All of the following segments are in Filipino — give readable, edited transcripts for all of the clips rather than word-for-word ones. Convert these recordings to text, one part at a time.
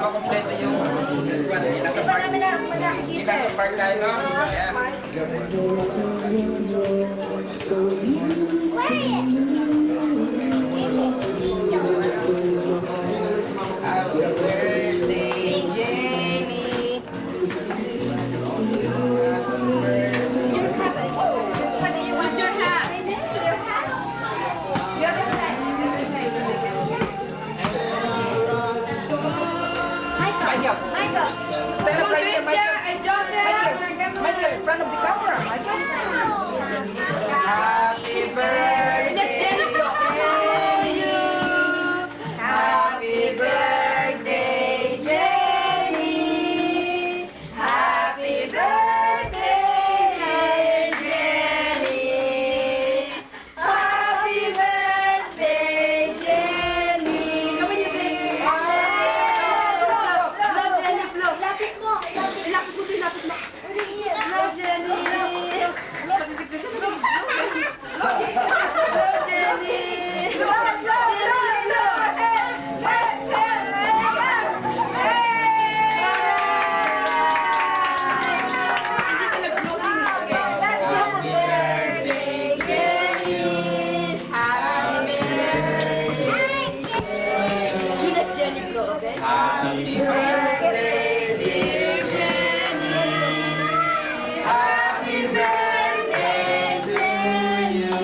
makompleto yung hindi nasa park. Hindi nasa park tayo, no? Kaya, happy birthday, Jenny. What's your hat? Michael. Michael. Stand up right here, Michael. And Joseph. Michael, in front of the camera, Michael. Happy birthday to you. Happy birthday, Jenny. Happy birthday, Jenny. Happy birthday, Jenny. Come on, you sing. Love Jenny, flow. Lapit mo. Lapit mo din, lapit mo. Love Jenny. Love Jenny. Happy birthday, dear Jenny. Happy birthday to you.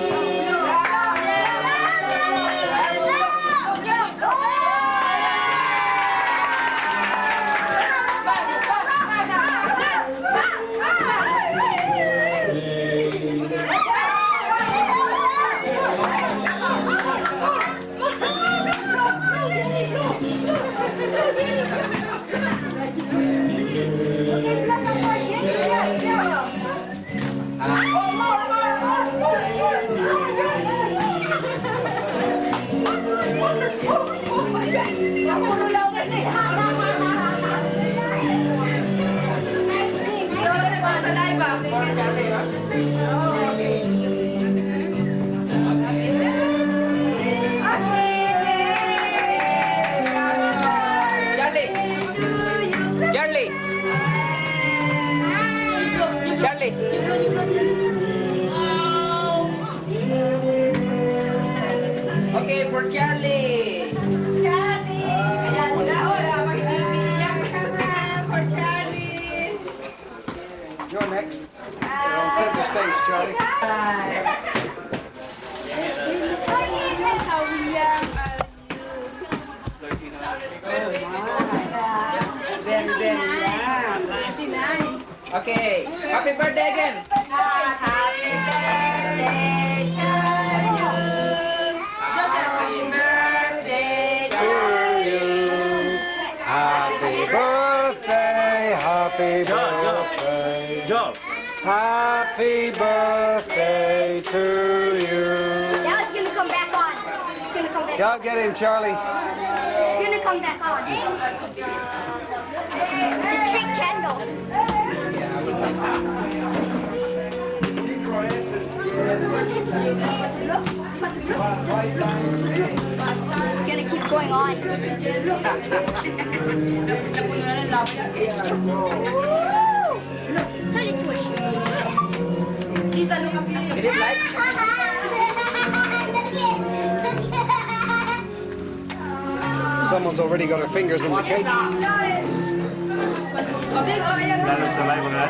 Charlie. Okay, for Charlie. You're next. You're on center stage, Charlie. Okay, happy birthday again. Happy birthday to you. Happy birthday to you. Happy birthday, happy birthday. Joe. Happy birthday to you. Now it's gonna come back on. It's gonna come back. Y'all get him, Charlie. It's gonna come back on. The trick candle. It's gonna keep going on. Toilet swish. Did it like? Someone's already got her fingers in the cake. Lalo sa live na.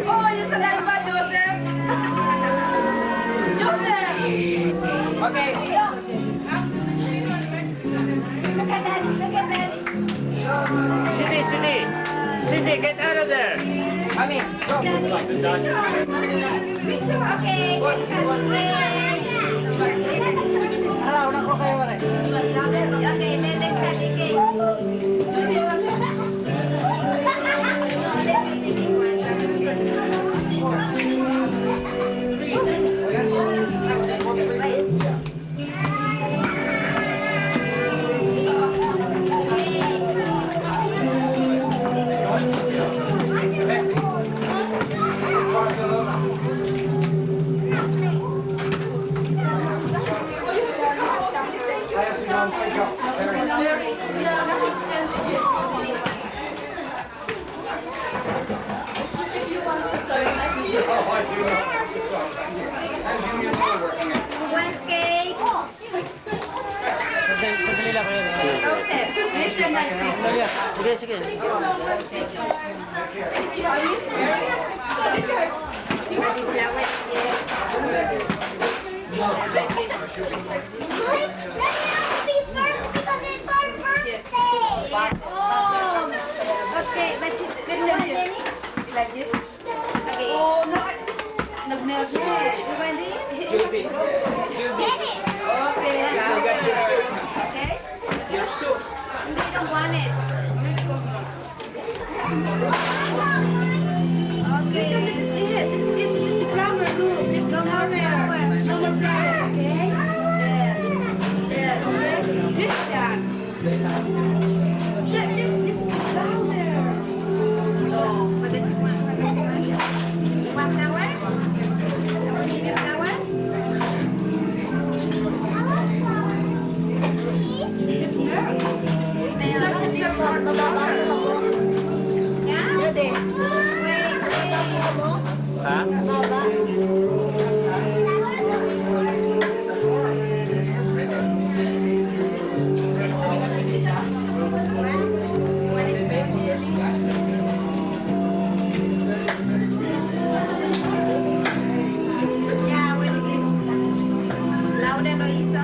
Oh, yung saliva, Joseph. Joseph! Okay. Look at that, look at that. Cindy, get out of there. Mami, go. Okay. Okay, let's cut the cake. Sige, sige. Okay, but you like this. Okay. Oh, no. Nag-melt na. Ready? Okay. Okay. Your soup. Hindi don't want it. Okay. This is it. This is the flour. Look. No more flour. No more flour. Okay? Yes. Yes. This done. This is flour. So, what did you want? You want flour? You need your flour? Ha? Louder, Loisa.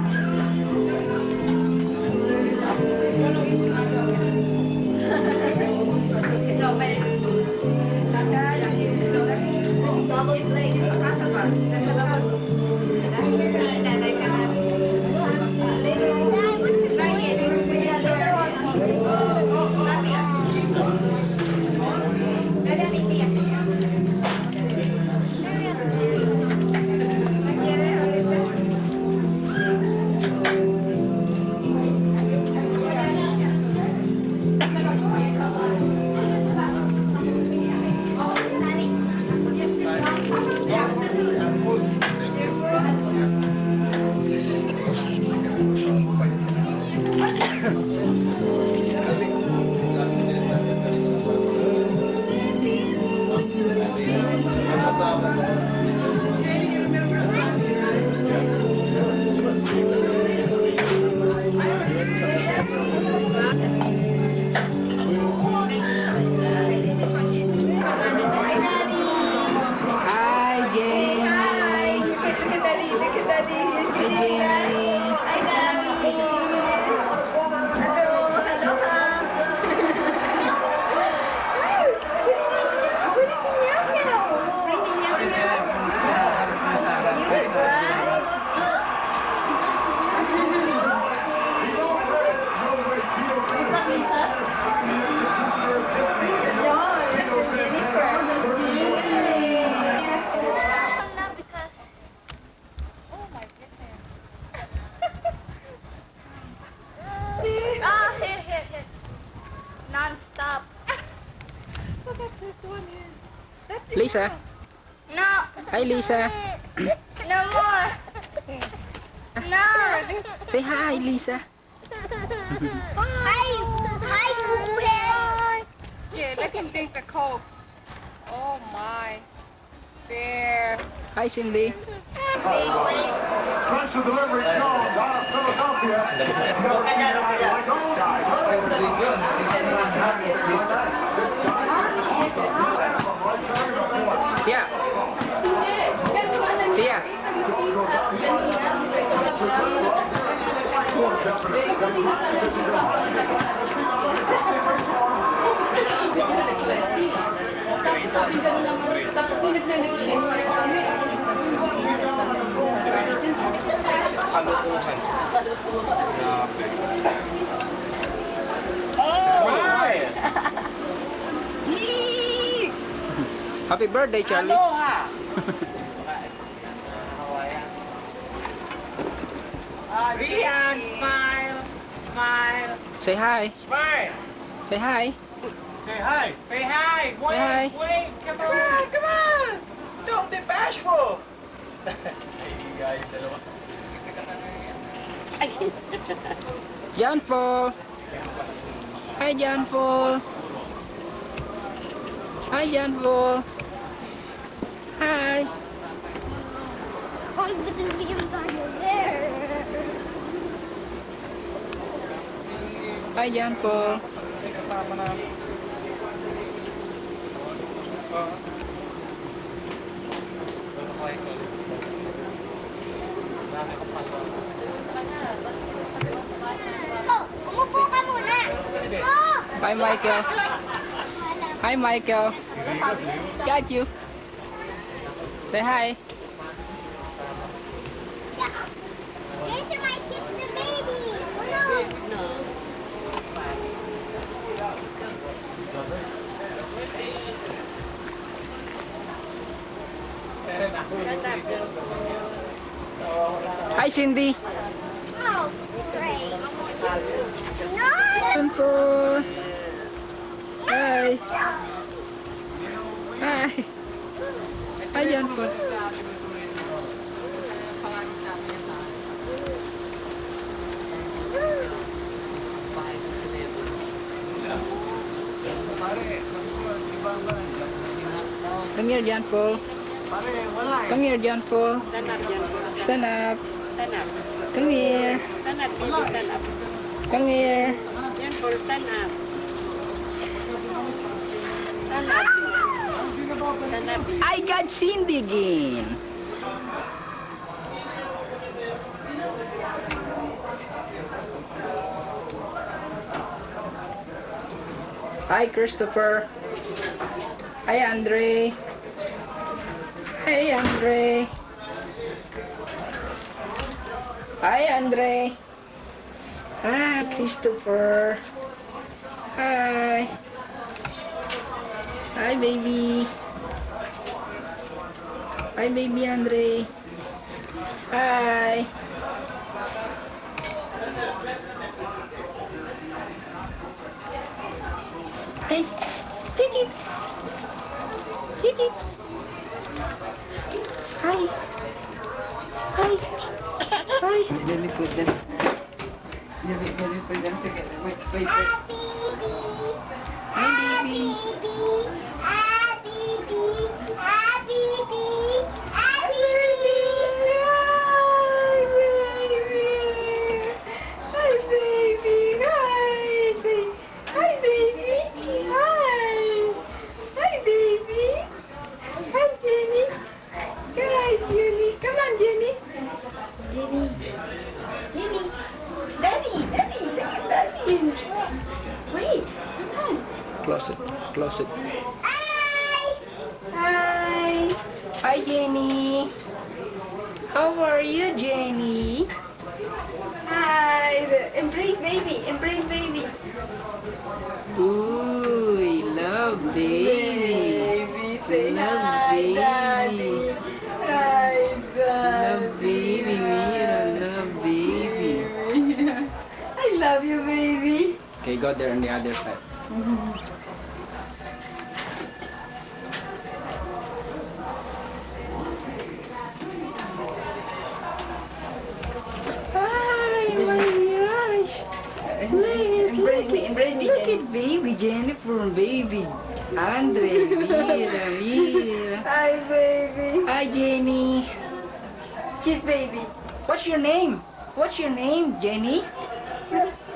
Hi, Jenny. Hi, Jenny. Here. Non-stop. Lisa. No. Hi, Lisa. No more. No. Say hi, Lisa. Hi, Cooper. Yeah, let him drink the Coke. Oh my. There. Hi, Cindy. Special delivery Jones out of Philadelphia. Tia. Tia. Happy birthday, Charlie. Rian, smile. Smile. Say hi. Smile. Say hi. Say hi. Say hi. Wait, Say hi. wait. Come on. Come on! Don't be bashful! John Paul. Hi, John Paul. Hi, John Paul. Hi. All the museums are there. Hi, John Paul. May kasama na. Oh, umupo ka muna. Oh! Hi, Michael. Hi, Michael. Got you. Say hi. These are my kids, the baby. No. Hi, Cindy. Oh, great. No. John Paul. Hi. Hi. Hi, John Paul. Come here, John Paul. Pare, wala eh. Come here, John Paul. Stand up. Stand up. Come here. Stand up, baby, stand up. Come here. Yan po, stand up. Stand up. Stand up. I got Cindy again. Hi, Christopher. Hi, Andre. Hey, Andre. Hi, Andre. Hi, Christopher. Hi. Hi, baby. Hi, baby Andre. Hi. Hey, Titi. Titi. Hi. Hi. Hi. Let me put them. Let me put them together. Wait, wait, wait. Hi, baby. Close it. Close it. Hi. Hi, Jenny. How are you, Jenny? Hi. Embrace baby. Embrace baby. Ooh, I love baby. Love baby. Love baby, Mira. Love baby. I love you, baby. Okay, go there on the other side. Hi, my gosh. Embrace me, look at baby Jennifer, baby Andre, Mira. Hi, baby. Hi, Jenny. Kiss, baby. What's your name? What's your name, Jenny?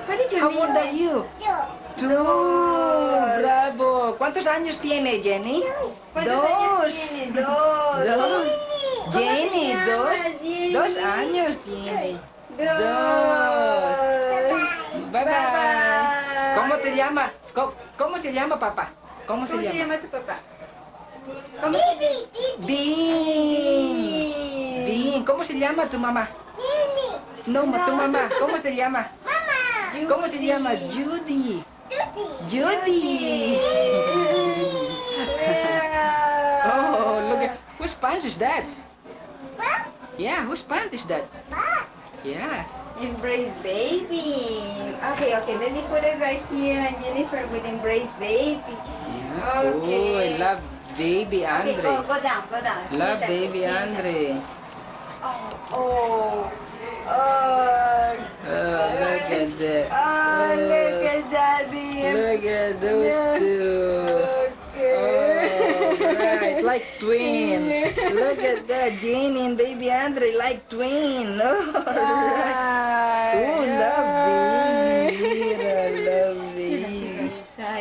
What is your name? How old are you? Two. Bravo. ¿Cuántos años tiene, Jenny? Dos. Dos. Jenny, dos años tiene. Dos. Bye bye. ¿Cómo te llama? ¿Cómo se llama, papá? ¿Cómo se llama tu papá? Bean. Bean. ¿Cómo se llama tu mamá? No, tu mamá. ¿Cómo se llama? ¿Cómo se llama? Judy. Judy. Oh, look at whose pants is that? Yeah, whose pants is that? Yeah. Embrace baby. Okay, let me put it right here, and Jennifer will embrace baby. Yeah. Okay. Oh, I love baby Andre. Okay, go down. Love baby Andre. Oh, look at that. Oh, look at daddy. Look at those two. Oh, right, like twin. Look at that, Jenny and baby Andre like twin. Oh, right. Oh, love baby. Mira,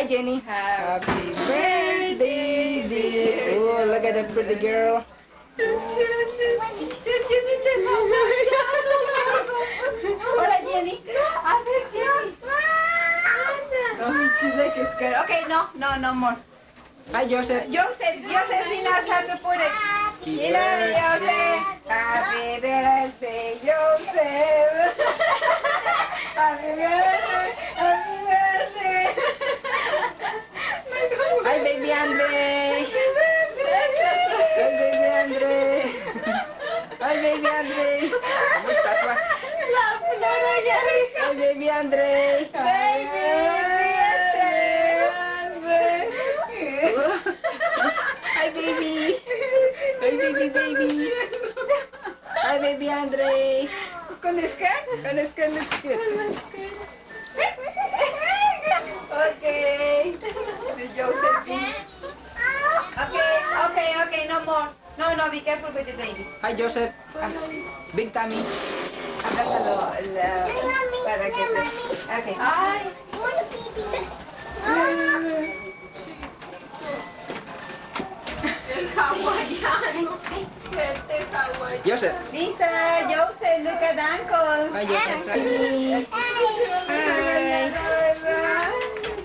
Hi, Jenny. Happy birthday, dear. Oh, look at that pretty girl. Hola, Jenny. A ver, Jenny. Oh, she's like scared. Okay, no more. Hi, Joseph. Joseph he knows how to put it. You love me, Joseph. Happy birthday, Joseph. Happy birthday, happy birthday. Hi, baby Andre. Hi, baby Andre. Hi, baby Andre. Kumusta ka? Hi, baby Andre. Hi, baby. Hi, baby. Hi, baby Andre. Con skirt? Con skirt. Okay. Josephine. Okay, no more. No, be careful with the baby. Hi, Joseph. Big tummy. Abrázalo para que te... Okay. Ay. Joseph. Lisa, Joseph, look at Uncle. Hi, Joseph.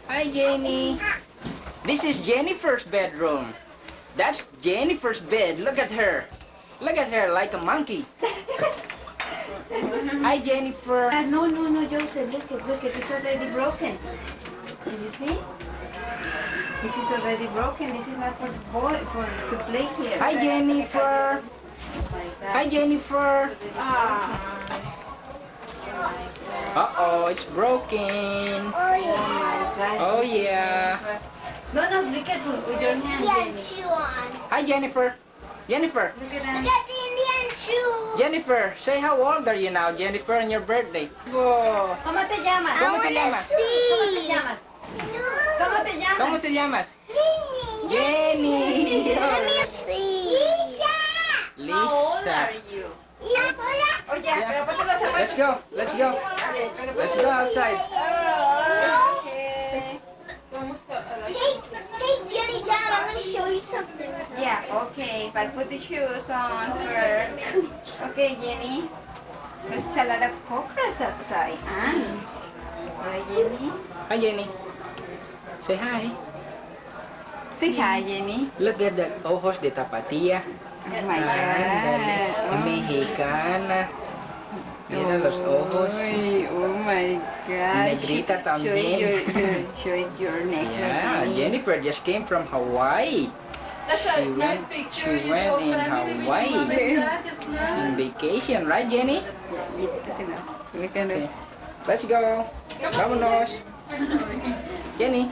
Hi, Jenny. This is Jennifer's bedroom. That's Jennifer's bed. Look at her. Look at her like a monkey. Hi, Jennifer. No, Joseph, look it, it's already broken. Can you see? This is already broken. This is not for the boy, to play here. Hi, Jennifer. Hi, Jennifer. Uh-oh, it's broken. Oh, yeah. No, be careful with your hand, Jenny. Hi, Jennifer. Jennifer. Look at that. Jennifer, say how old are you now, Jennifer, on your birthday? Whoa. ¿Cómo te llamas? ¿Cómo te llamas? ¿Cómo te llamas? ¿Cómo te llamas? ¿Cómo te llamas? Jenny. Lisa. you? Oh, yeah, pero ponte los zapatos. Let's go. Let's go outside. Okay. Take Jenny down. I'm going to show you something. Yeah, okay, but put the shoes on first. Okay, Jenny. There's a lot of cockroaches outside, huh? Alright, Jenny. Hi, Jenny. Say hi. Say hi, Jenny. Look at the ojos de tapatía. Oh my Ándale, God. mexicana. Mira los ojos. Oh my God. Negrita también. Show your neck. Yeah, Jennifer just came from Hawaii. That's She went in Hawaii in vacation, right, Jenny? Look at Okay. it. Let's go. Vámonos. Jenny,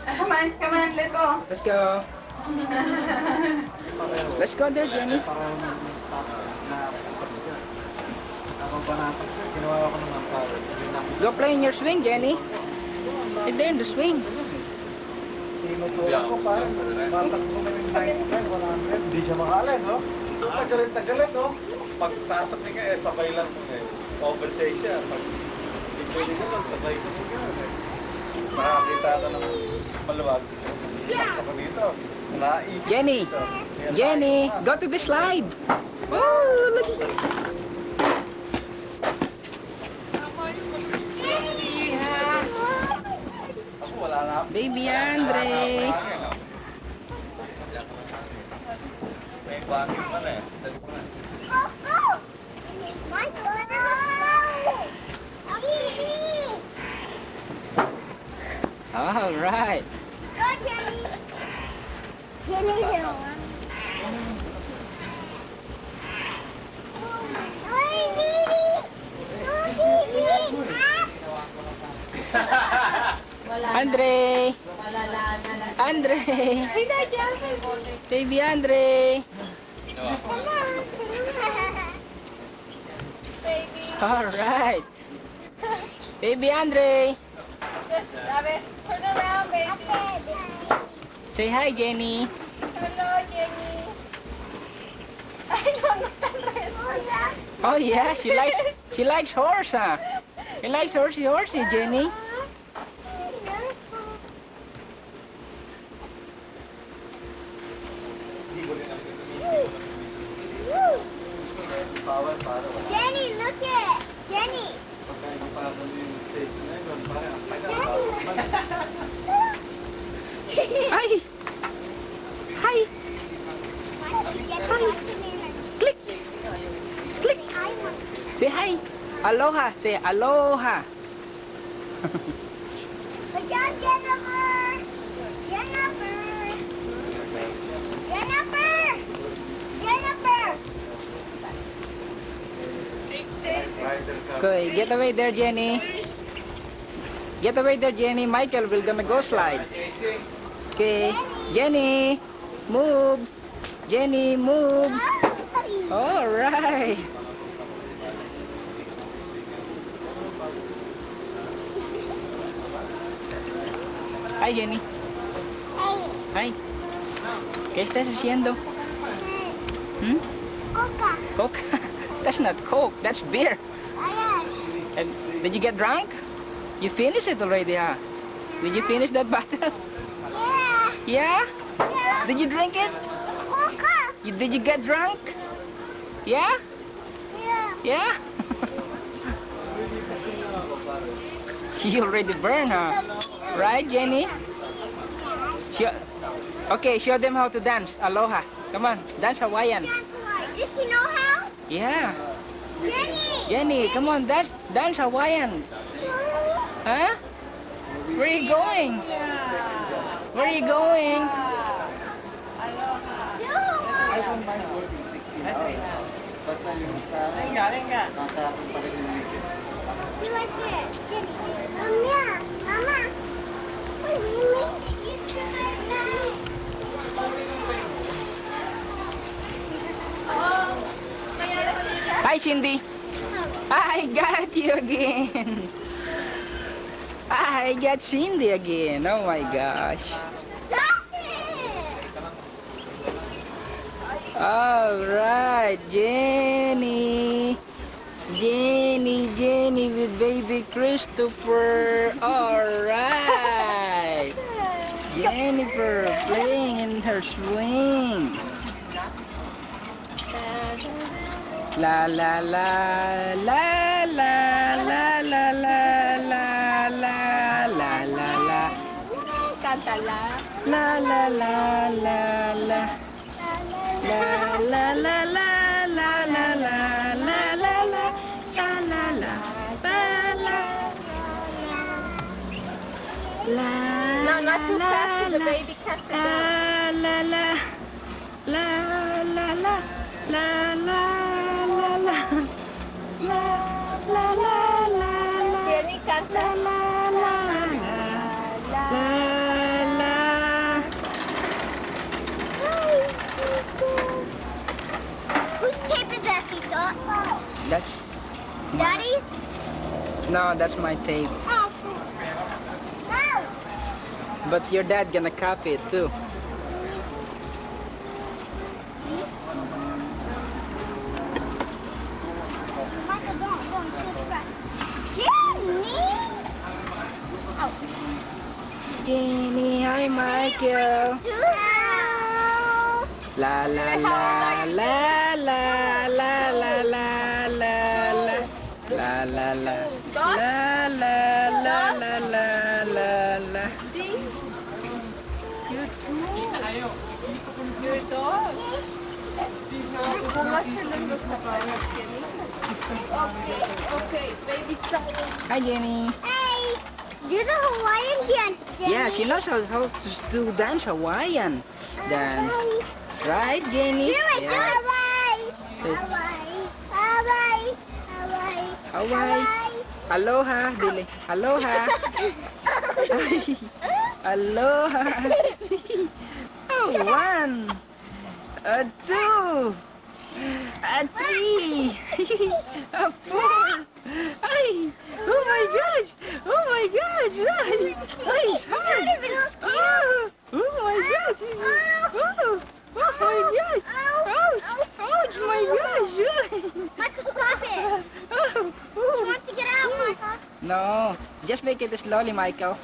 Come on, let's go. let's go. Let's go there, Jenny. Ginawa ko naman para. Go play in your swing, Jenny. Right there in the swing. Tinutulak ko pa. Matakbo na yung 99, 100. Hindi siya makaalis, no? Tagalit, no? Pagtasok niya sabay lang mo Overtake siya. Pag pwede ko lang, sabay ko niya. Makakita ka ng maluwag. Saksa ko dito. Naipit. Jenny, go to the slide. Oh, look at that. Ako wala na. Baby Andre. May bangin man eh. Sabi ko na. All right. Andre. Andre. Baby Andre. All right. Baby Andre. Turn around, baby. Say hi, Jenny. Hello, Jenny. I don't know. Oh yeah, she likes horse, huh? She likes horsey, Jenny. Power para wala. Jenny, look it! Jenny! Pagka hindi pa ako yung station na yun, parang ang tagal. Hi! Hi! Click! Click! Say hi! Aloha! Say aloha! Jennifer! Jennifer! Jennifer! Jennifer! Rider ka. Okay, get away there, Jenny. Get away there, Jenny. Michael, we're gonna go slide. Okay, Jenny, move. Jenny, move. All right. Hi, Jenny. Hi. ¿Qué estás haciendo? Hmm? Coca! Coke? That's not Coke. That's beer. And did you get drunk? You finished it already, huh? Did you finish that bottle? Yeah! Yeah? Yeah! Did you drink it? Coca! Did you get drunk? Yeah? Yeah! Yeah? You already burned, huh? Right, Jenny? Show, okay, show them how to dance. Aloha. Come on, dance Hawaiian. Does she know how? Yeah. Jenny! Jenny, come on, dance Hawaiian. Huh? Where are you going? Where are you going? I don't mind working 16 hours. Basta yung sa akin, nasa akin pa rin yung weekend. You like this? Jenny. Yeah. Mama. What do you mean? Hi, Cindy. I got you again. I got Cindy again. Oh my gosh. Stop it! All right, Jenny. Jenny with baby Christopher. All right. Jennifer playing in her swing. La la la la la la la la la la la la la. Canta la. La la la la la. La la la la la la la la la la la la la la. No, not too fast for the baby cat to go. La la la la la la la la la la la la la la. Jenny, canta. La la la la. Whose tape is that, Tito? That's Daddy's? no, that's my tape. Oh. But your dad gonna copy it too. Michael, don't Jenny! Oh. Jenny, hi Michael. La la la la la la la la la la la la la la la la la la la. Your dog. Bunga siya lang sa parang Jenny. Okay, baby stop. Hi Jenny. Hey, do the Hawaiian dance, Jenny. Yeah, she knows how to dance Hawaiian dance. Right, Jenny? Do it, Yeah. do it. Say, Hawaii. Hawaii. Aloha, Dili. Aloha. Aloha. Oh, 1, 2, 3, 4. Ay, oh my gosh. Oh my gosh. Ay, it's hard. Oh my gosh. Oh my gosh. Ouch, my gosh. Michael, stop it. She wants to get out, Michael. No, just make it slowly, Michael.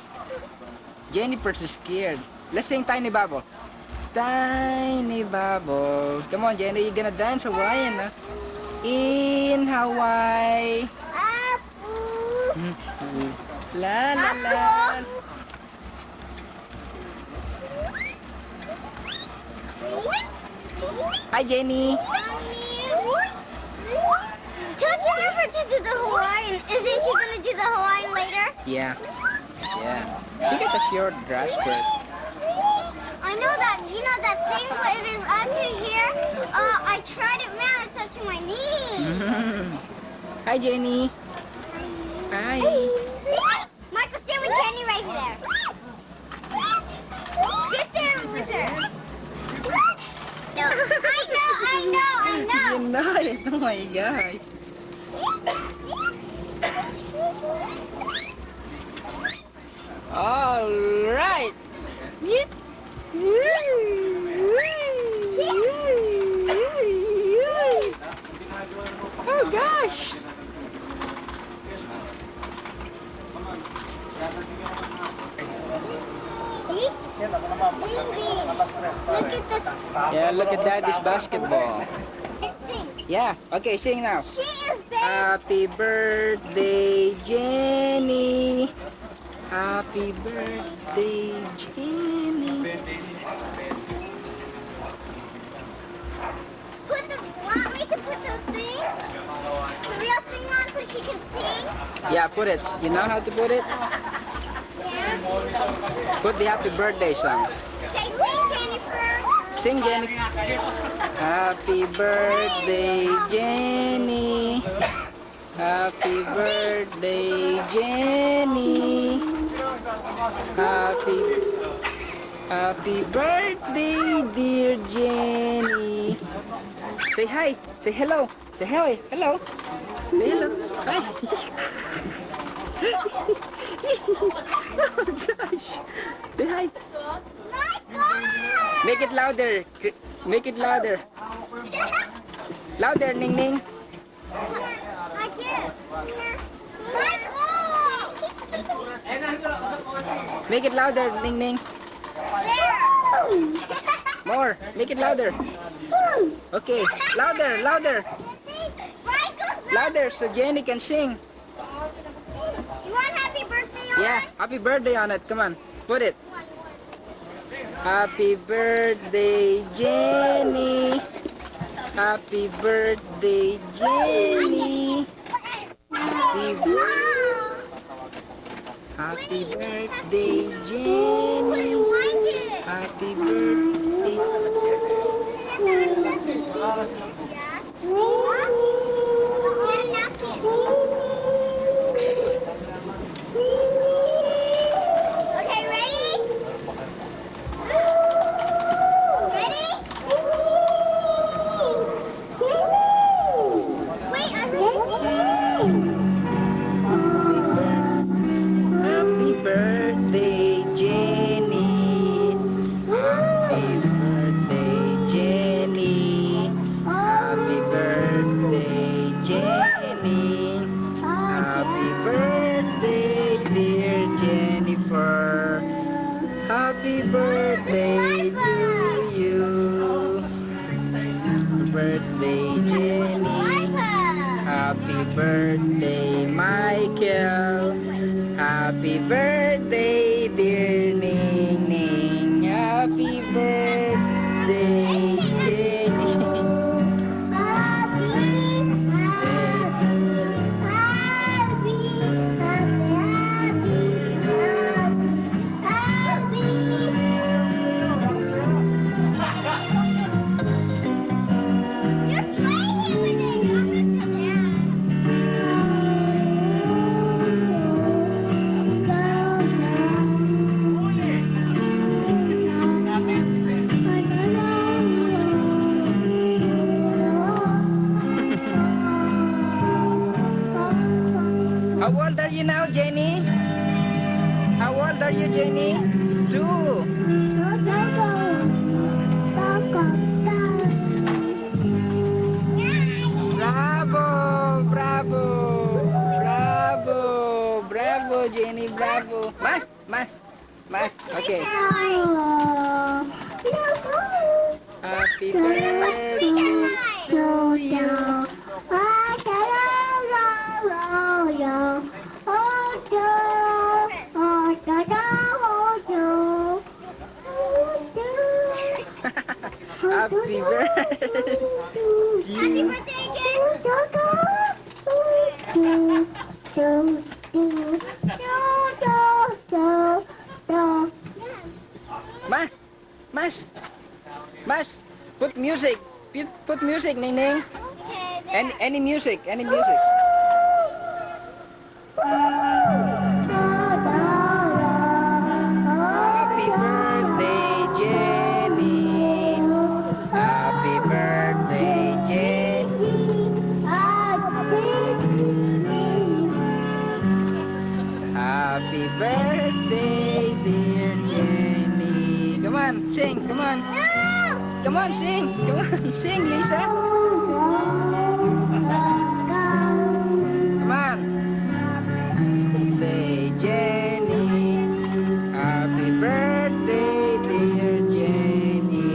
Jennifer's scared. Let's sing Tiny Bubble. Tiny Bubble. Come on, Jenny, you're gonna dance Hawaiian, huh? in Hawaii. La la la. Hi, Jenny. Tell Jennifer to do the Hawaiian. Isn't she gonna do the Hawaiian later? Yeah. She got a short dress skirt. I know that. You know that thing where it is up to here? I tried it, man. It's up to my knee. Hi, Jenny. Hi. Michael, stay with Jenny right there. Sit there with her. No, I know. You know it. Oh my gosh. All right. Oh gosh. See? Baby, look at the... Yeah, look at Daddy's basketball. Sing. Yeah. Okay, sing now. She is baby. Happy birthday, Jenny. Happy birthday, Jenny. Want me to put those things? The real thing on so she can sing? Yeah, put it. You know how to put it? Yeah. Put the happy birthday song. Okay, sing, Jennifer. Sing, Jenny. Happy birthday, Jenny. Happy birthday, Jenny. Happy birthday, dear Jenny. Say hi. Say hello. Say hi. Hello. Say hello. Hi. Oh gosh. Say hi. My God! Make it louder. Make it louder. Louder, Ning Ning. Like this. Michael! Make it louder, Ning Ning. There! More. Make it louder. Okay. Louder, louder. Michael! Louder so Jenny can sing. You want happy birthday on Yeah. it? Happy birthday on it. Come on. Put it. Happy birthday, Jenny. Happy birthday, Jenny. Happy birthday, Jenny. Happy birthday. Okay, ready? Ready? Wait, Happy birthday, Jenny. Happy birthday, Jenny. Happy birthday, Jenny. Happy birthday, dear Jennifer. Happy birthday to you. Happy birthday, Jenny. Happy birthday, Michael. Happy birthday, dear Ning Ning. Happy birthday, Jenny. How old are you now, Jenny? How old are you, Jenny? 2. Bravo, bravo, bravo, bravo, Jenny, bravo. Mas. Okay. Happy birthday to you. Happy birthday. Happy birthday again. Mas, mas, mas, put music. Put music, Ning Ning. Okay, Any music, any music. Happy birthday, Jenny. Happy birthday, Jenny. Happy birthday, dear Jenny. Come on, sing, come on. Come on, sing. Come on, sing, Lisa. Come on. Birthday, Jenny. Happy birthday, dear Jenny.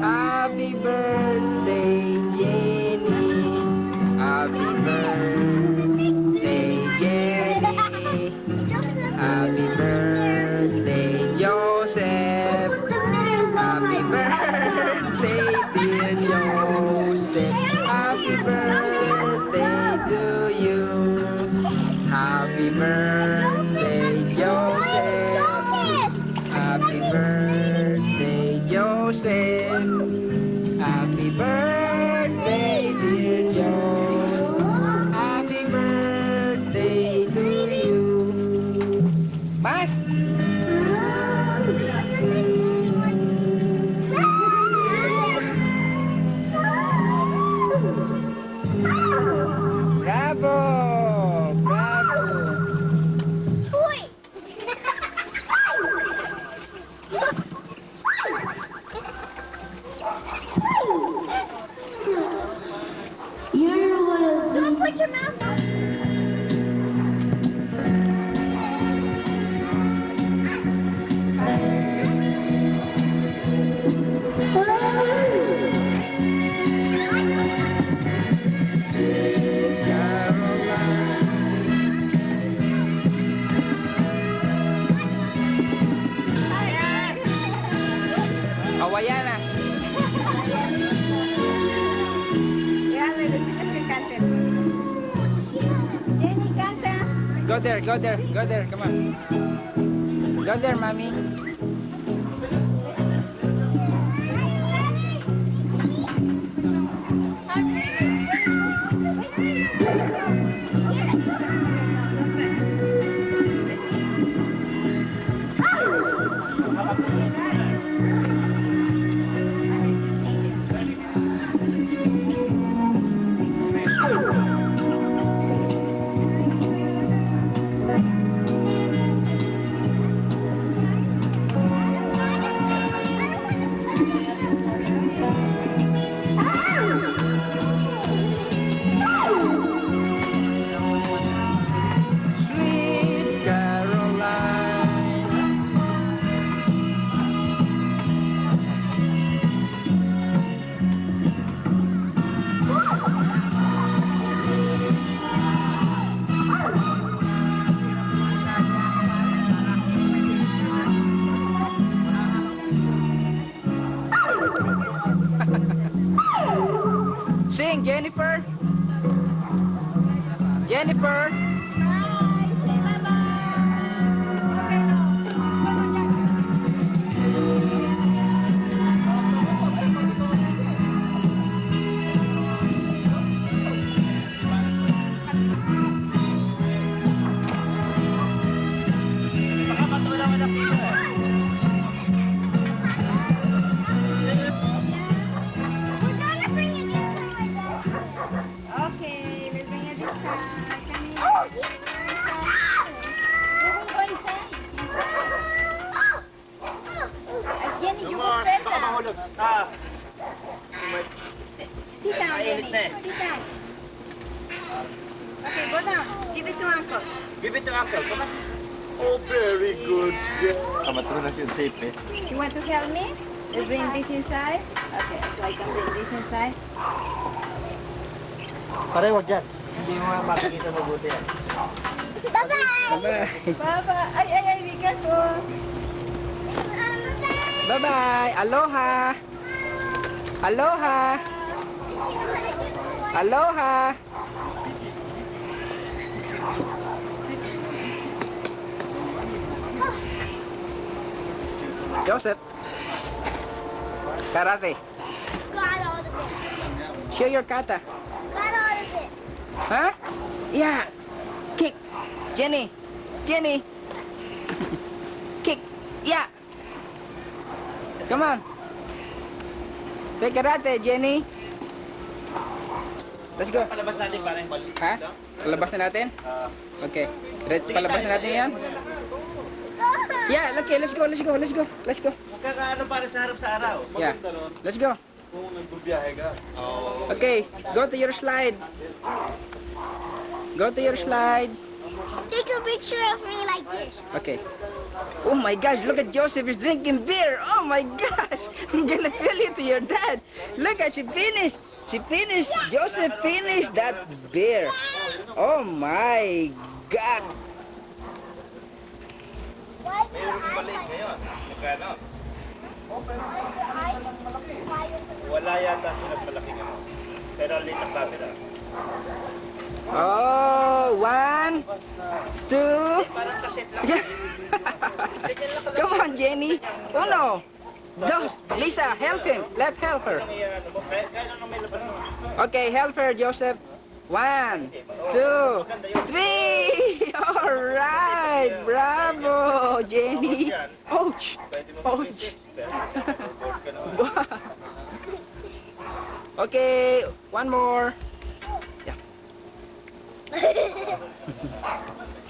Happy birthday, Jenny. Happy birthday, Jenny. Happy birthday, Joseph. Happy birthday, dear Joseph. Happy birthday to you. Happy birthday, Joseph. Happy birthday, Joseph. Happy birthday, dear Joseph. Happy birthday to you. Mas? Bravo! Bravo! Don't put your mouth on. Hawaiana. Ya, necesitas que canten. Jenny, canta. Go there, go there, go there, come on. Go there, mommy. Sweet Caroline. Sing, Jennifer. Jennifer. Okay, we'll bring it this side. Come here. Oh, Jenny, you go Baka first. mahulog. Ah, Sit down, Mainit Jenny. na eh. Sit down. Okay, go down. Give it to Uncle. give it to uncle. Come on. Oh, very good. Matunas yung tape eh. You want to help me? You bring this inside? Okay, so I can bring this inside. Pare, wag dyan. Hindi mo makikita mabuti yan. Bye-bye. Bye-bye. Papa, ay, be careful. Bye-bye. Aloha. Aloha. Aloha. Joseph. Karate. Got all of it. Show your kata. Got all of it. Huh? Yeah. Kick. Jenny. Jenny. Kick. Yeah. Come on. Say karate, Jenny. Let's go. Palabas natin para yung balik. Ha? Palabas na natin? Okay. Palabas na natin yan? Yeah, okay, let's go, let's go, let's go, let's go. Huwag ka ano para sa harap sa araw. Yeah. Maganda nun Let's go. kung nagbubiyahe ka. Oo. Okay, go to your slide. Go to your slide. Take a picture of me like this. Okay. Oh my gosh, look at Joseph is drinking beer. Oh my gosh. I'm gonna tell it to your dad. Look at she finished. She finished. Joseph finished that beer. Oh my God. Why do you Mayroon have balik like ngayon. Magkano? eyes? Wala yata silang malaking ano. Pero late ang camera. Oh, 1, 2. Parang kaset lang. Yeah. Come on, Jenny. Uno. Dos. Lisa, help him. Let's help her. Ano mo? Kaya ano may labas mo? Okay, help her, Joseph. 1, 2, 3. All right. Bravo, Jenny. Ouch. Pwede mo Ouch. mag-resist. Pero board ka naman. Okay, one more. Yeah.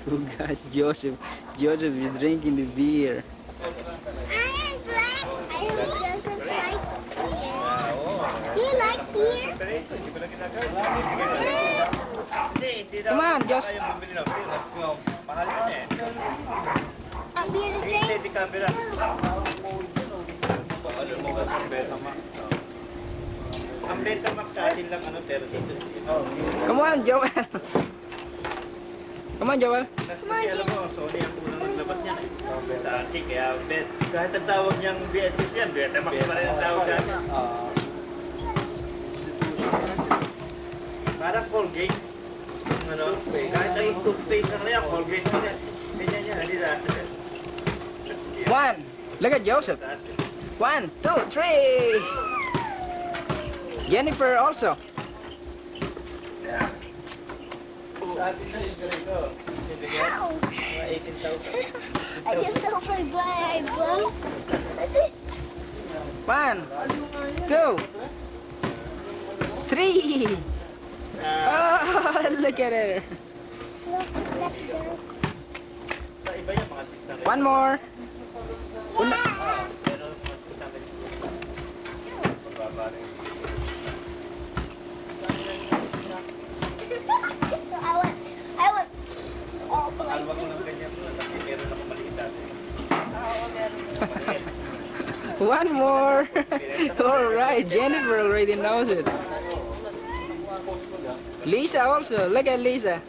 Oh gosh, Joseph. Joseph is drinking the beer. I doesn't like beer. Oo. You like beer? Pero ito, hindi ko na ginagawa. Hindi daw. Come on, Josh. Kaya bumili ng beer. Mahal yun eh. A beer to Hindi, drink? di camera. Alam mo ba sa Betamax? Ang Betamax sa atin lang ano, pero dito. Come on, Joel. Come on, Joel. Kasi alam mo, Sony ang unang naglabas niyan eh. Sa atin, kaya kahit ang tawag niyang VHS yan, Betamax pa rin ang tawag sa atin. Parang Colgate. Ano, kahit ang toothpaste na kaya, Colgate pa rin. Ganyan yan, hindi sa atin. 1. Look at Joseph. Sa atin. 1, 2, 3. Jennifer also. Sa atin na yung ganito. Ow! Mga 18,000. I just so glad I blew. 1, 2, 3. Oh, look at her. Sa iba yan, mga 600. One more. Una. Pero mga 600. Mababa rin. I went all the way. Alwa ko ng ganyan doon kasi meron ako maliit dati. Maliit. One more. All right, Jennifer already knows it. Lisa also. Look at Lisa.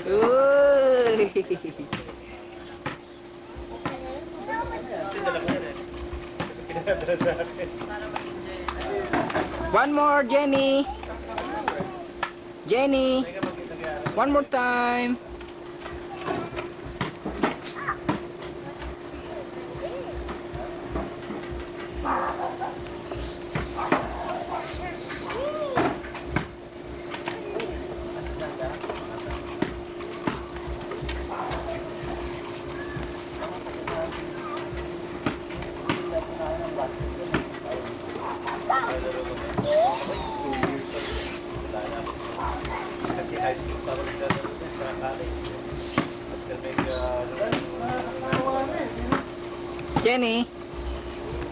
Ooh. Kasi dala ko yan eh. Kasi pinadala sa akin. One more, Jenny. Jenny. One more time. Kasi high school pa ako naglalaro doon sa college. After may Jenny.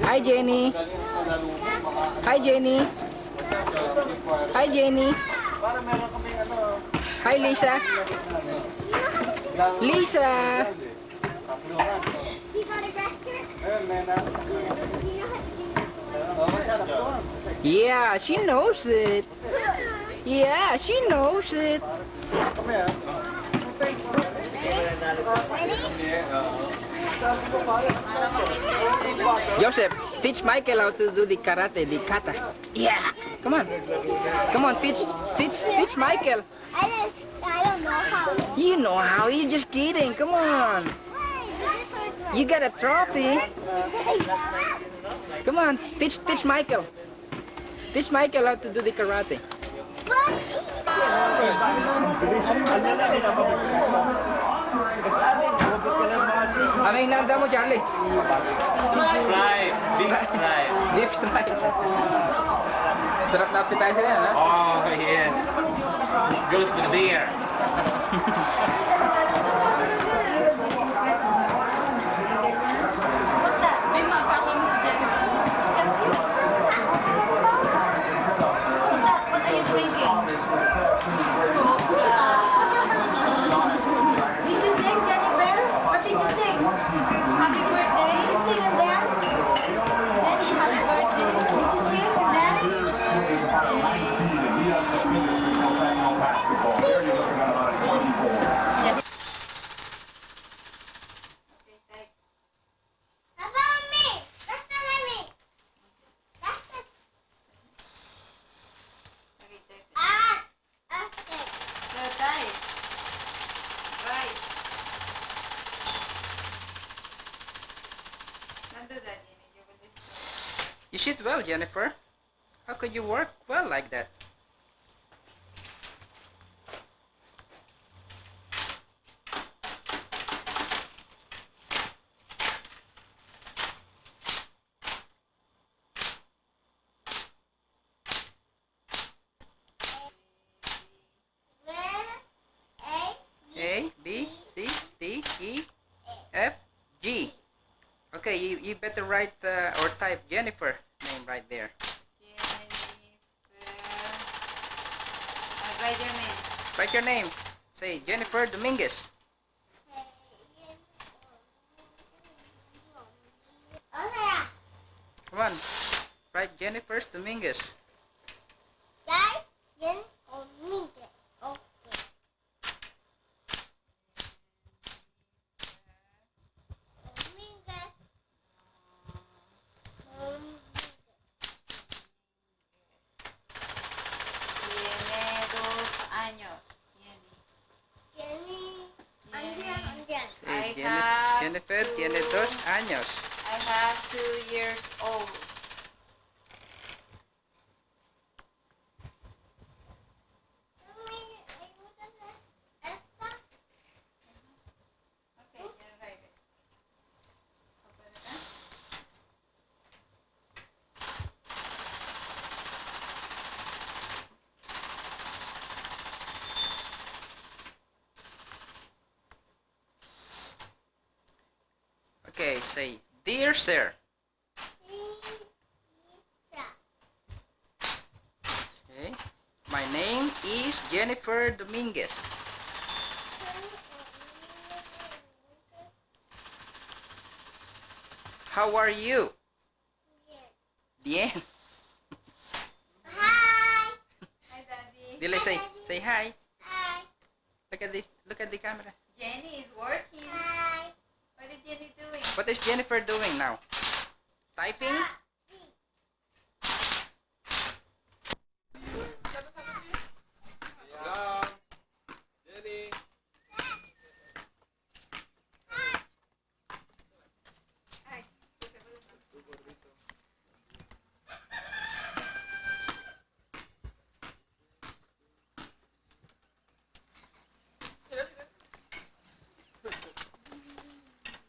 Hi, Jenny. Hi, Jenny. Hi, Jenny. Para meron kami ano. Hi, Lisa. Lisa. You got a duster? Ayun, Nena. Yeah, she knows it. Yeah, she knows it. Kami ah. Ready? Sabi ko pare. Joseph, Teach Michael how to do the karate, the kata. Yeah. Come on. Come on, teach Michael. I don't know how. You know how, you're just kidding. Come on. You got a trophy. Come on, teach Michael. Teach Michael how to do the karate. Ano yung nanda mo, Charlie? Fry, big fry. Beef strike. Sarap na appetizer yan, ha? Oh, yes. Goes with beer. May mapakon mo si Jenny. What are you drinking? Did you sing, Jennifer? What did you sing? Happy birthday. Did you sing and dance? Jenny, happy birthday. Did you sing and dance? That's on me. That's not on me. That's the... Ah! Okay. You shoot well, Jennifer. How could you work well like that? A, B, C, D, E, F, G. Okay, you better write or type Jennifer name right there. Write your name. Write your name. Say Jennifer Dominguez. Come on. Write Jennifer Dominguez. Tiene 2 años. Say I have Jennifer to- tiene 2 años. I have 2 years old. Okay, you write it. Open it up. Okay, say dear sir. Okay. My name is Jennifer Dominguez. How are you? Bien. Hi. Hi, Daddy. Dile say hi. Hi. Look at the camera. Jenny is working. Hi. What is Jenny doing? What is Jennifer doing now? Typing?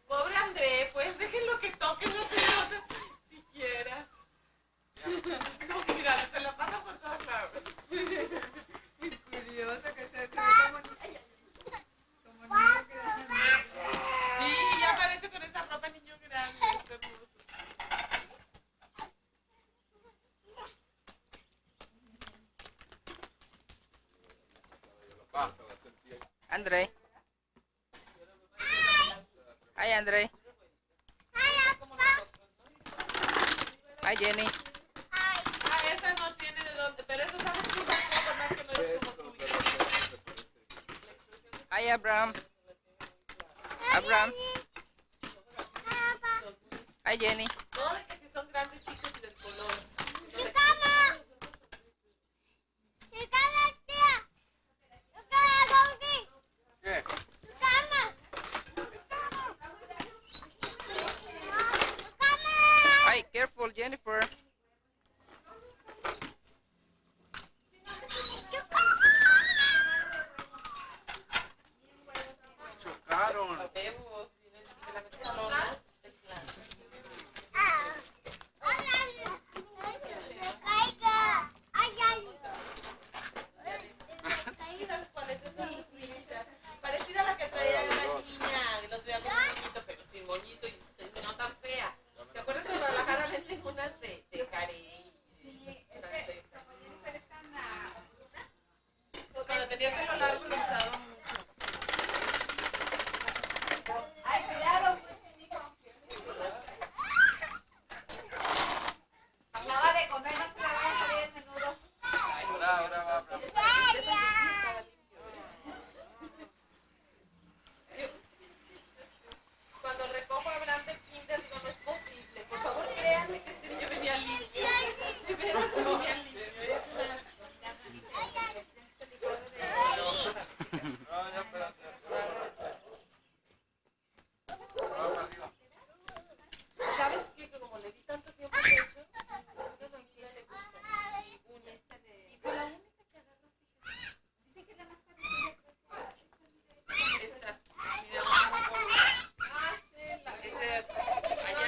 Pobre André, pues déjenlo que toquen la pelota siquiera. No, mira, se la pasa por todos lados. Curioso que se ve como... Ay, ay, ay. Como niño grande. Sí, ya parece con esa ropa niño grande. Está hermoso. Andre. Hi, Andre. Hi, Jenny. Ah, esa no tiene de dónde, pero eso sabes que usar tú, por más que no es como tuyo. Hi, Abraham. Abraham. Hi, Jenny. No, de que si son grandes, chicos y del color. ¿Qué? Ay, careful, Jennifer. Chocaron. ¿Sabes cuál es esa lucecita? Parecida a la que traía la niña el otro día con un moñito, pero sin moñito y no tan fea. ¿Te acuerdas de Guadalajara venden unas de Carey? Sí, es que como Jennifer es tan... Cuando tenía pelo largo lo usaba mucho. ¡Ay, cuidado! Acaba de comer, no se la vaya a salir el menudo. Brava. Cuando recojo a Abraham del kinder, digo, no es posible. Por favor, créanme que este niño venía limpio. De veras que venía limpio. Es una... ¿Sabes qué? Que como le di tanto tiempo de hecho, una Sanquila le gusta. Una. Y fue la única que agarró. Dice que la más parecida. Esta. Mira, allá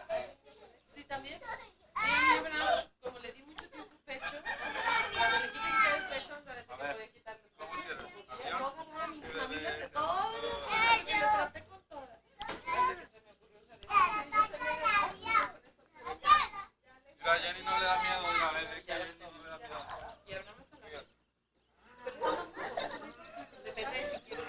es. Sí, también. Sí, Abraham, como le di mucho tiempo pecho, cuando le quise quitar el pecho, ándale, te podía quitar el pecho. Yo agarraba a mis familias de todas las y lo traté con todas. Hasta que se me ocurrió usar Mira, a Jenny no le da miedo, mira, a ver, que a Jenny no le da miedo. y Abraham está en la pecho. Pero toma mucho. Depende de si quiero.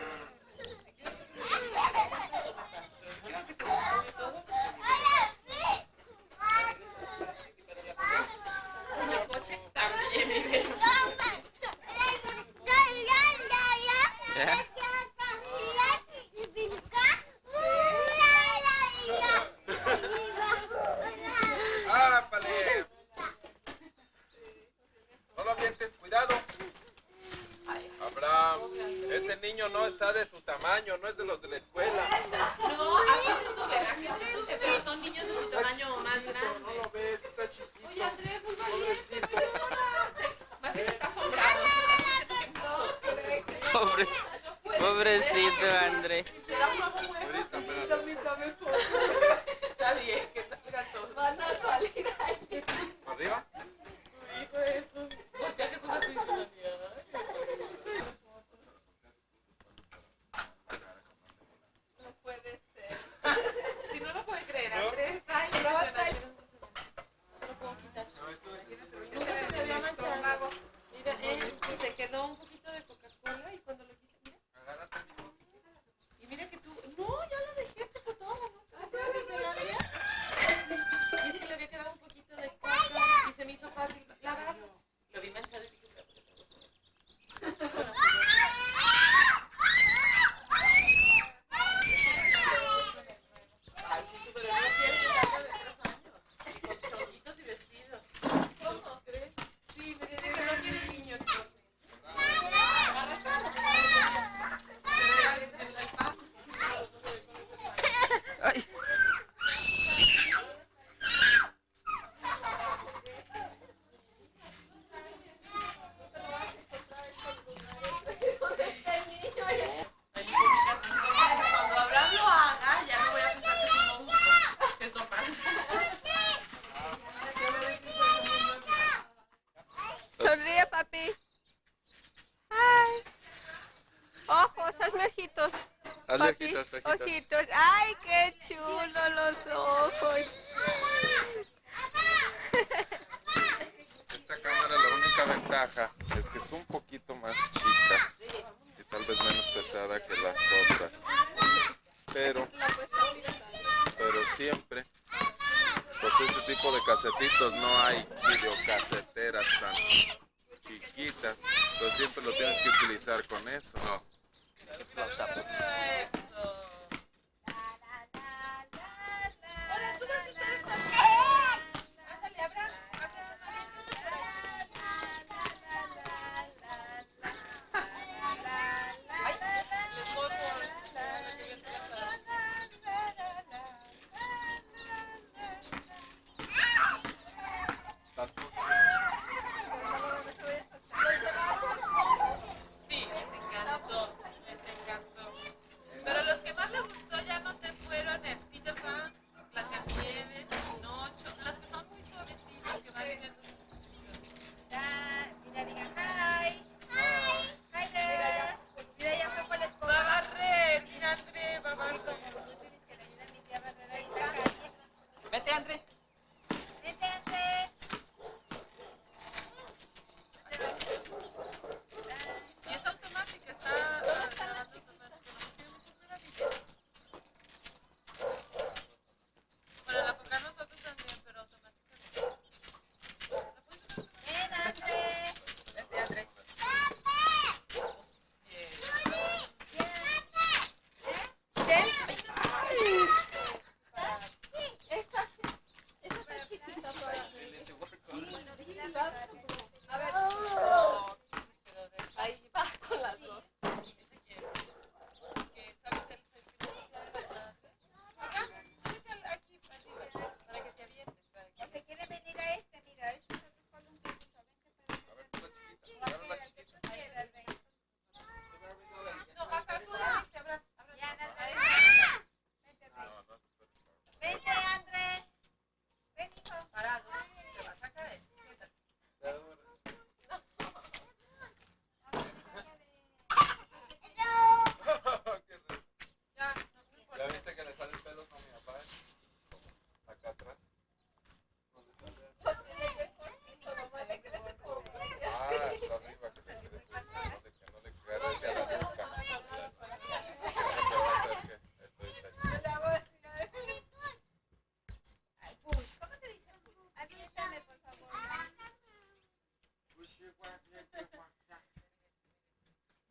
El coche también, mi bebé. ¡Ápale! No lo avientes, cuidado. Abraham, ese niño no está de tu tamaño, no es de los de la escuela. No, así se sube, pero son niños de su tamaño más No grande. lo ves, está chiquito. Oye, Andrés, no valiente, perdona. Más bien está asombrado. Pobre, pobrecito, André. ¿Te da un nuevo huevo? Ahorita, espérate. También está bien, que salgan todos. Van a salir ahí. ¿Arriba? Hijo de eso. Voltea Jesús así. No puede ser. Si no lo puede creer, Andrés está impresionante. Se lo puedo quitar. Nunca se me había manchado. Mira, se quedó un poquito de Coca-Cola y cuando lo quise, mira. Y mira que tú, no, ya lo dejé, te fue toda la noche. ¿Desde la día? Y es que le había quedado un poquito de coca y se me hizo fácil lavarlo. Lo vi manchado y dije, ay, sí, pero no quiero quitarlo de 3 años. Y con chonguitos y vestidos. ¿Cómo crees? Sí, me dice que no quiere el niño. Ay. Cuando Abraham lo haga, ya no voy a pensar que es un monstruo. Que es normal. Sonríe, papi. Ay. Ojos, hazme ojitos. Hazle Papi, ojitos, ojitos. ojitos. Ay, qué chulo los ojos. Esta cámara, la única ventaja es que es un poquito más chica y tal vez menos pesada que las otras. Pero siempre, pues este tipo de casetitos no hay videocaseteras tan chiquitas, pues siempre lo tienes que utilizar con eso. Ahora, súbanse ustedes también. Párale, por favor.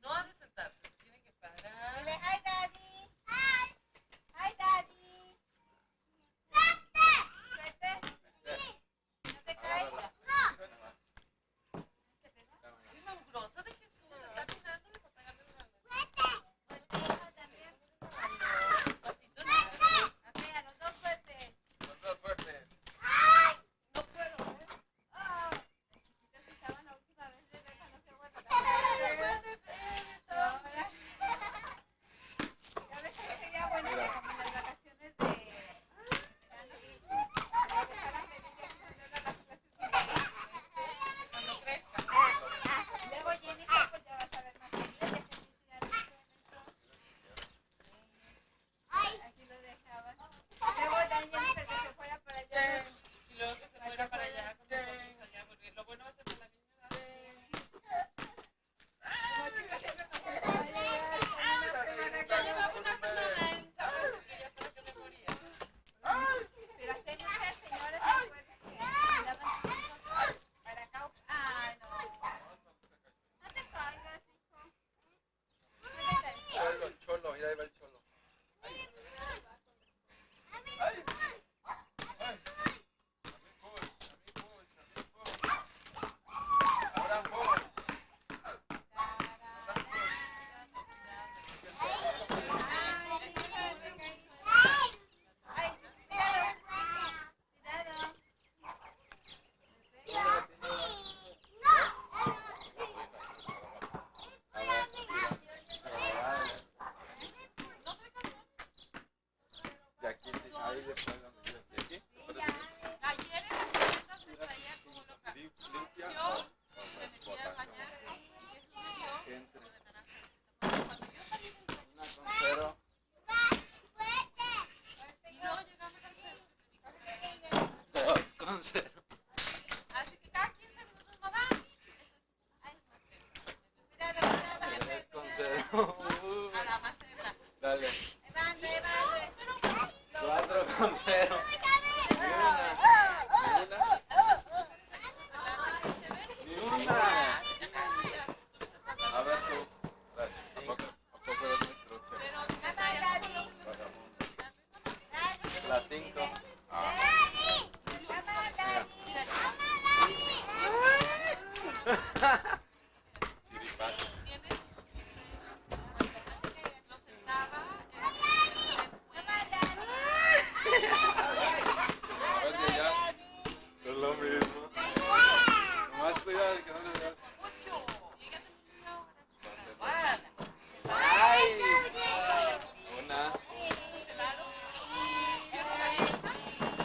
No ha de sentarse, tiene que parar. Dile, hi, daddy. Hi, daddy. Suerte. No te caes. Es la mugrosa de Jesús, está tirándole para pegarle una pasitos. Así, a los dos fuertes. Los dos fuertes. No puedo, ¿eh? Chiquitos estaban la última vez de esa, no se vuelve. Ahora. Ya ves que sería bueno que como en las vacaciones de verano, dejaran venir ya cuando eran las clases finales. Cuando crezca. Luego Jennifer, pues ya vas a ver más inglés, ya que sí ya lo hizo en eso. Aquí lo dejabas. Luego Dan Jennifer que se fuera para allá. Y luego que se fuera para allá con nosotros allá, porque lo bueno va a ser por la misma edad. Como si lo siempre nos dejaba llegar una semana Ya llevaba una semana en San que ya estaba que me moría. Pero hace muchas señoras se acuerdan que andaban chicos para acá. Ay, no. No te caigas, hijo. No te caigas. Cholo, mira, ahí va el cholo. Ay, cuidado. Cuidado. Y aquí, ahí después donde yo estoy aquí. Ayer en las fiestas me traía como loca. Limpia. Yo me metía a bañar y Jesús me dio jugo de naranja. Cuando yo salí del baño Una con cero. y luego llegamos al centro, Dos con cero. así que cada 15 minutos, mamá. Cuidado, cuidado. Tres con cero. A la maceta. Dale. Evandre, Evandre. Cuatro con cero. Ni una. A ver tú. ¿A poco eres muy trucha? Pero Vagabundo. Las 5. Chiripas. tienes lo sentaba A ver, ya. Es lo mismo. Nomás cuidado de que no le veas. mucho. Llégate mucho. Guarda. ¡Ay! Una.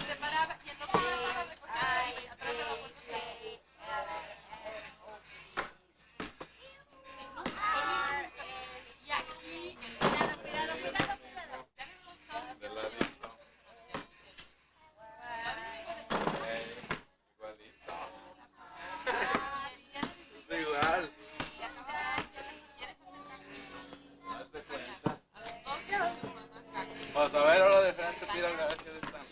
Se paraba y en lo que yo estaba recogiendo atrás de la puerta. Y aquí, De ladito. Igualito. Es igual. Hazte cuenta. Vamos a ver ahora de frente, tira a ver qué están.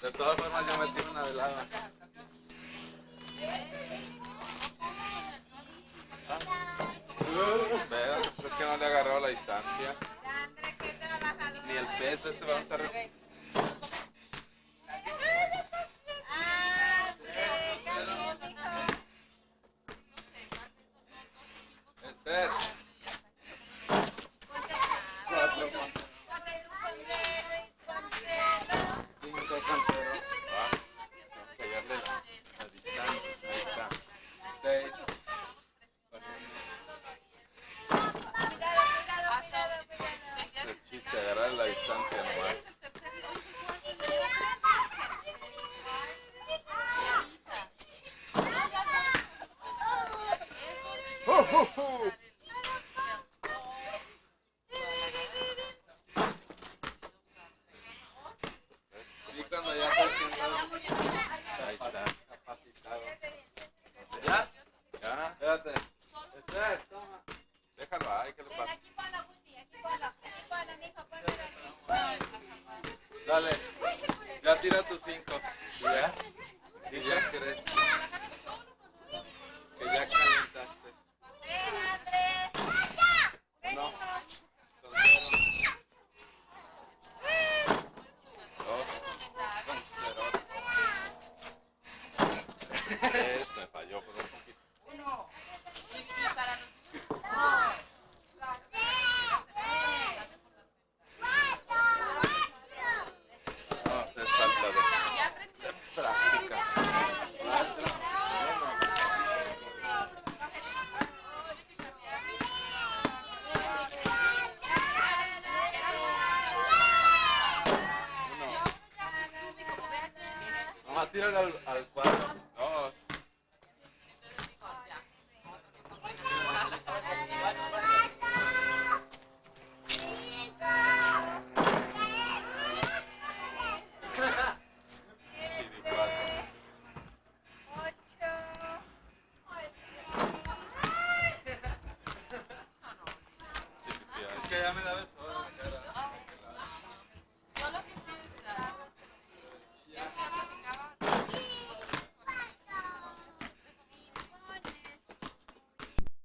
De todas formas yo metí una de lado. Veo, es que no le agarró la distancia. Ni el peso, este va a estar... Esther. 4 con 5 con 0. Pegarle la distancia. Ahí está. 6. El chiste, agarrar la distancia nomás. son 5. ¿Ya? ¿Y ya crees? Que ya calentaste. No. Con 0. 2. Con 0. Me falló por un poquito. Y para los No, te falta de práctica. Vamos a tirar al cuadro.